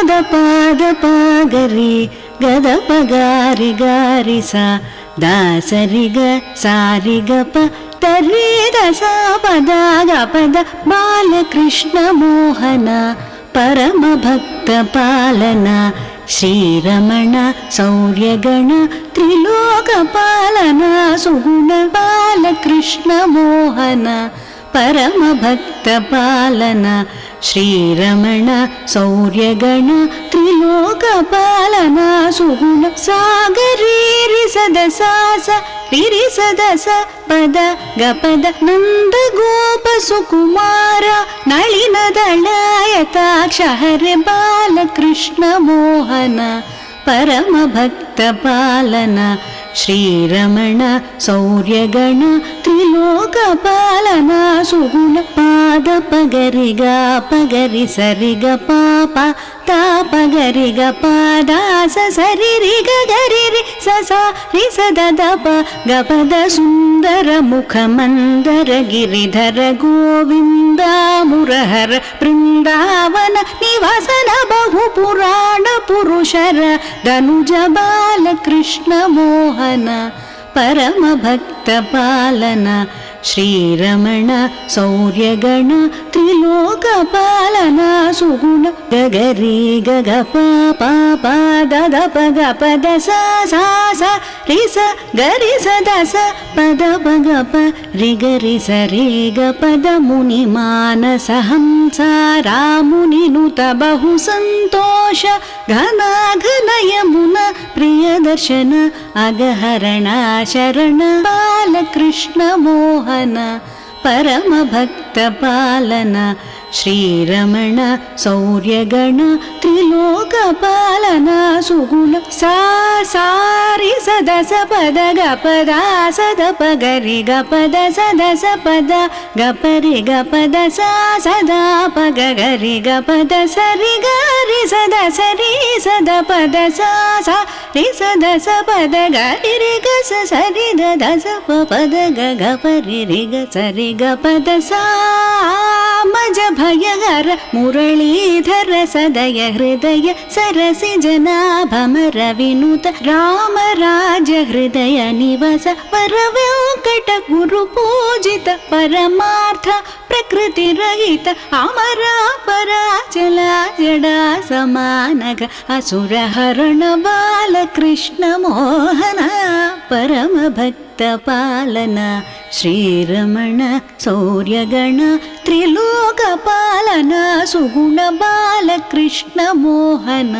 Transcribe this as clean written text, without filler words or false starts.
The ಪಾದ ಪಾಗರಿ ಗದ ಪಗಾರಿ ಗಾರಿ ಸಾ ದಾಸರಿಗ ಸಾರಿಗಪ ತರ್ರಿ ದಸ ಪದ ಗಪದ ಬಾಲಕೃಷ್ಣ ಮೋಹನ ಪರಮ ಭಕ್ತ ಪಾಲನ ಶ್ರೀರಮಣ ಸೌರ್ಯಗಣ ತ್ರಿಲೋಕ ಪಾಲನ ಸುಗುಣ ಬಾಲಕೃಷ್ಣ ಮೋಹನ ಪರಮ ಭಕ್ತ ಪಾಲನ ಶ್ರೀರಮಣ ಸೌರ್ಯಗಣ ತ್ರಿಲೋಕ ಪಾಲನ ಸುಗುಣ ಸಾಗರೀರಿ ಸದಸಾಸ ರಿರಿ ಸದಸ ಪದ ಗಪದ ನಂದ ಗೋಪ ಸುಕುಮಾರ ನಳಿನ ದಳಾಯತಾಕ್ಷ ಹರೆ ಬಾಲಕೃಷ್ಣ ಮೋಹನ ಪರಮ ಭಕ್ತ ಪಾಲನ ಶ್ರೀರಮಣ ಸೌರ್ಯಗಣ ತ್ರಿಲೋಕ ಪಾಲನ ಸುಗುಣ ಪಾದ ಪಗರಿಗ ಪಗರಿ ಸರಿಗ ಪಾಪ ತಾಪಗರಿಗ ಪಾದಾಸ ಸರಿರಿಗ ಗರಿರಿ ಸಸ ರಿ ಸದ ಪ ಗಪದ ಸುಂದರ ಮುಖ ಮಂದರ ಗಿರಿಧರ ಗೋವಿಂದ ಮುರಹರ ಬೃಂದಾವನ ನಿವಾಸನ ಬಹು ಪುರಾಣ ಪುರುಷರ ಧನುಜ ಬಾಲಕೃಷ್ಣ ಮೋಹನ ಪರಮ ಭಕ್ತ ಪಾಲನ ಶ್ರೀರಮಣ ಸೌರ್ಯಗಣ ತ್ರಿಲೋಕ ಪಾಲನ ಸುಗುಣ ಗಗರಿ ಗಗ ಪಾಪ ದದ ಪಗ ಪದ ಸ ರಿ ಸ ಗರಿ ಸದ ಸ ಪದ ಪಗ ಪ ರಿ ಗರಿ ಸ ರಿ ಗ ಪದ ಮುನಿ ಮಾನಸ ಹಂಸ ರಾಮುನಿ ನುತ ಬಹು ಸಂತೋಷ ಘನ ಘನ ಯಮುನ ಪ್ರಿಯ ದರ್ಶನ ಅಗಹರಣ ಶರಣ ಬಾಲಕೃಷ್ಣ ಮೋಹನ ಪರಮ ಭಕ್ತ ಪಾಲನ ಶ್ರೀರಮಣ ಸೌರ್ಯಗಣ ತ್ರಿಲೋಕ ಪಾಲನ ಸುಗುಣ ಸಾರಿ ಸದಸ ಪದ ಗಪದ ಸದ ಪಗರಿ ಗಪದ ಸದಸ ಪದ ಗಪರಿ ಗಪದ ಸದಾ ಪಗ ಗರಿ ಗಪದ ಸರಿ ಗರಿ ಸದ ಸರಿ ಸದ ಪದ ಸ ರಿ ಸದಸ ಪದ ಗರಿ ರಿ ಗ ಸರಿ ದಸ ಪದ ಗಪರಿ ರಿ ಗ ಸರಿ ಗಪದ ಮಜ ಭಯಹರ ಮುರಳೀಧರ ಸದಯ ಹೃದಯ ಸರಸಿ ಜನಾಭಮರ ವಿನುತ ರಾಮರಾಜ ಹೃದಯ ನಿವಾಸ ಪರ ವೆಂಕಟ ಗುರು ಪೂಜಿತ ಪರಮಾರ್ಥ ಪ್ರಕೃತಿ ರಹಿತ ಅಮರ ಪರಾಚಲ ಜಡ ಸಮಾನಗ ಅಸುರ ಹರಣ ಬಾಲಕೃಷ್ಣ ಮೋಹನ ಪರಮ ಭಕ್ತ ಪಾಲನ ಶ್ರೀರಮಣ ಸೌರ್ಯಗಣ ತ್ರಿಲೋಕ ಪಾಲನ ಸುಗುಣ ಬಾಲಕೃಷ್ಣ ಮೋಹನ.